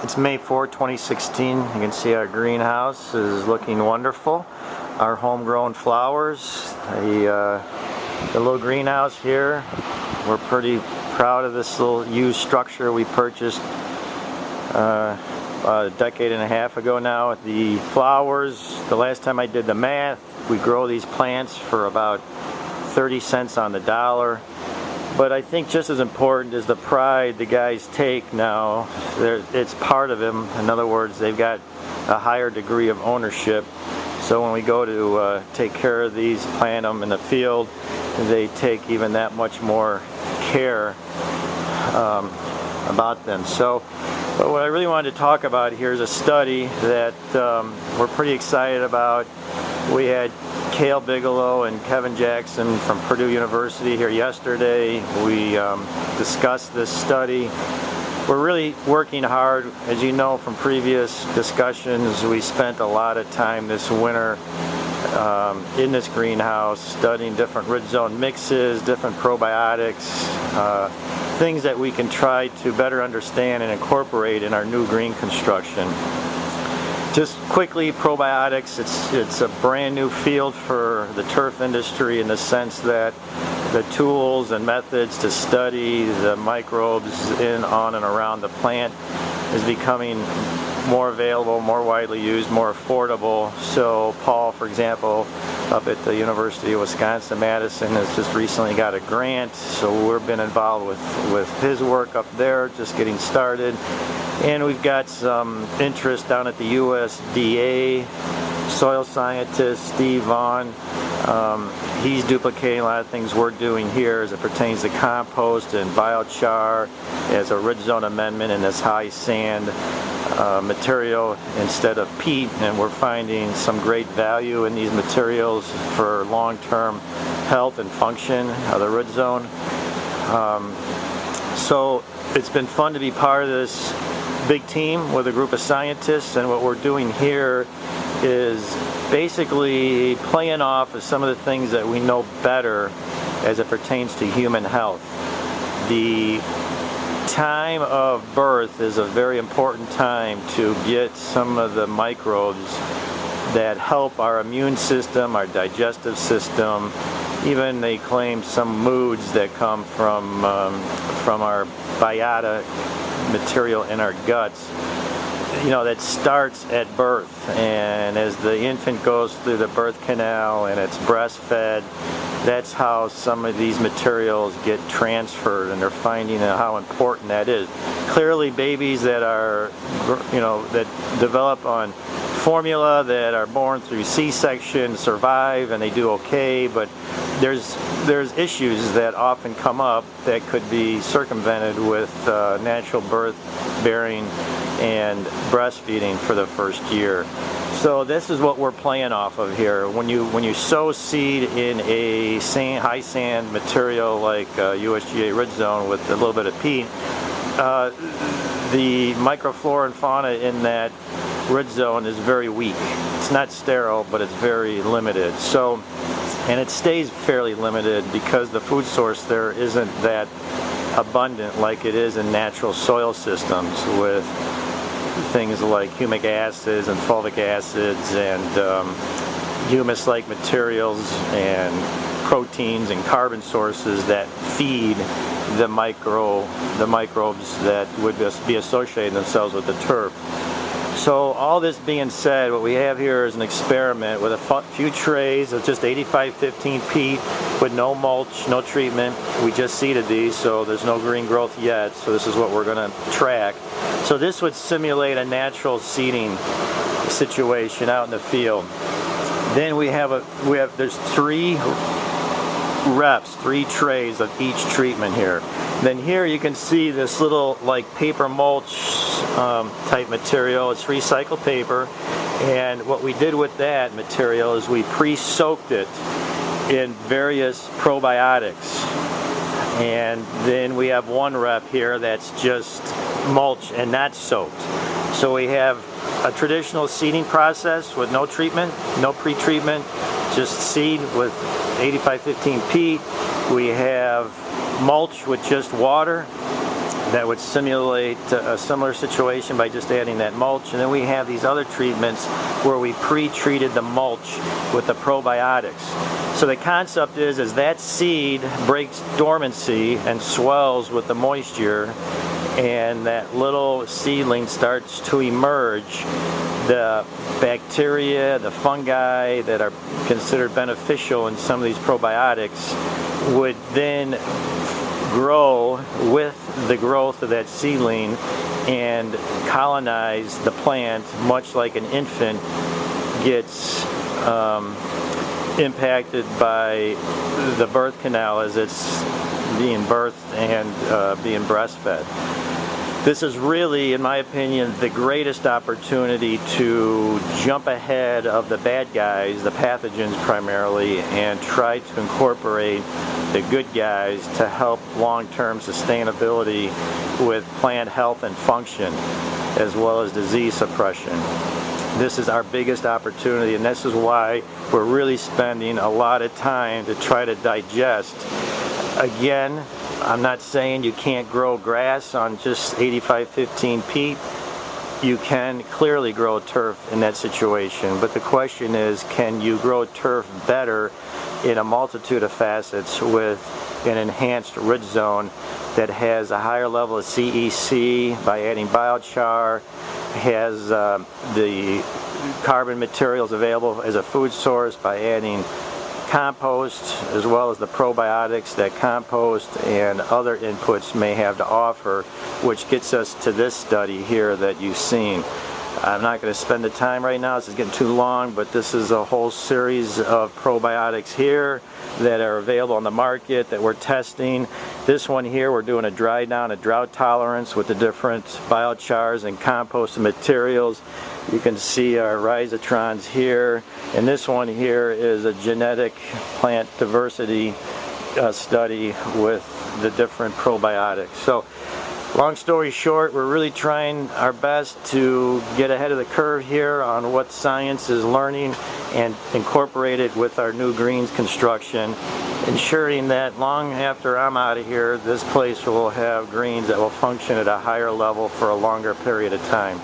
It's May 4, 2016. You can see our greenhouse is looking wonderful. Our homegrown flowers, the little greenhouse here. We're pretty proud of this little used structure we purchased a decade and a half ago now. The flowers, the last time I did the math, we grow these plants for about 30 cents on the dollar. But I think just as important is the pride the guys take now. It's part of them. In other words, they've got a higher degree of ownership. So when we go to take care of these, plant them in the field, they take even that much more care about them. So, but what I really wanted to talk about here is a study that we're pretty excited about. We had Cale Bigelow and Kevin Jackson from Purdue University here yesterday. We discussed this study. We're really working hard. As you know from previous discussions, we spent a lot of time this winter in this greenhouse studying different ridge zone mixes, different probiotics, things that we can try to better understand and incorporate in our new green construction. Just quickly, probiotics, it's a brand new field for the turf industry in the sense that the tools and methods to study the microbes in, on, and around the plant is becoming more available, more widely used, more affordable. So Paul, for example, up at the University of Wisconsin-Madison has just recently got a grant, so we've been involved with his work up there, just getting started. And we've got some interest down at the USDA, soil scientist Steve Vaughn. He's duplicating a lot of things we're doing here as it pertains to compost and biochar as a ridge zone amendment in this high sand material instead of peat, and we're finding some great value in these materials for long-term health and function of the ridge zone. So it's been fun to be part of this big team with a group of scientists, and what we're doing here is basically playing off of some of the things that we know better as it pertains to human health. The time of birth is a very important time to get some of the microbes that help our immune system, our digestive system. Even they claim some moods that come from our biota material in our guts, you know, that starts at birth, and as the infant goes through the birth canal and it's breastfed, that's how some of these materials get transferred, and they're finding how important that is. Clearly babies that are, you know, that develop on formula, that are born through C-section, survive and they do okay, but there's issues that often come up that could be circumvented with natural birth bearing and breastfeeding for the first year. So this is what we're playing off of here. When you sow seed in a high sand material like USGA ridge zone with a little bit of peat, the microflora and fauna in that ridge zone is very weak. It's not sterile, but it's very limited. So, and it stays fairly limited because the food source there isn't that abundant like it is in natural soil systems with things like humic acids and fulvic acids and humus-like materials and proteins and carbon sources that feed the microbes that would be associating themselves with the turf. So all this being said, what we have here is an experiment with a few trays of just 85-15 peat with no mulch, no treatment. We just seeded these, so there's no green growth yet, so this is what we're going to track. So this would simulate a natural seeding situation out in the field. Then there's 3 reps, 3 trays of each treatment here. Then here you can see this little like paper mulch type material. It's recycled paper, and what we did with that material is we pre-soaked it in various probiotics, and then we have 1 rep here that's just mulch and not soaked. So we have a traditional seeding process with no treatment, no pre-treatment, just seed with 85-15 peat. We have mulch with just water. that would simulate a similar situation by just adding that mulch. And then we have these other treatments where we pre-treated the mulch with the probiotics. So the concept is that seed breaks dormancy and swells with the moisture, and that little seedling starts to emerge. The bacteria, the fungi that are considered beneficial in some of these probiotics would then grow with the growth of that seedling and colonize the plant, much like an infant gets impacted by the birth canal as it's being birthed and being breastfed. This is really, in my opinion, the greatest opportunity to jump ahead of the bad guys, the pathogens primarily, and try to incorporate the good guys to help long-term sustainability with plant health and function, as well as disease suppression. This is our biggest opportunity, and this is why we're really spending a lot of time to try to digest. Again, I'm not saying you can't grow grass on just 85-15 peat. You can clearly grow turf in that situation, but the question is, can you grow turf better in a multitude of facets with an enhanced root zone that has a higher level of CEC by adding biochar, has the carbon materials available as a food source by adding compost, as well as the probiotics that compost and other inputs may have to offer, which gets us to this study here that you've seen. I'm not going to spend the time right now, this is getting too long, but this is a whole series of probiotics here that are available on the market that we're testing. This one here, we're doing a dry down, a drought tolerance with the different biochars and compost materials. You can see our rhizotrons here, and this one here is a genetic plant diversity study with the different probiotics. So, long story short, we're really trying our best to get ahead of the curve here on what science is learning and incorporate it with our new greens construction, ensuring that long after I'm out of here, this place will have greens that will function at a higher level for a longer period of time.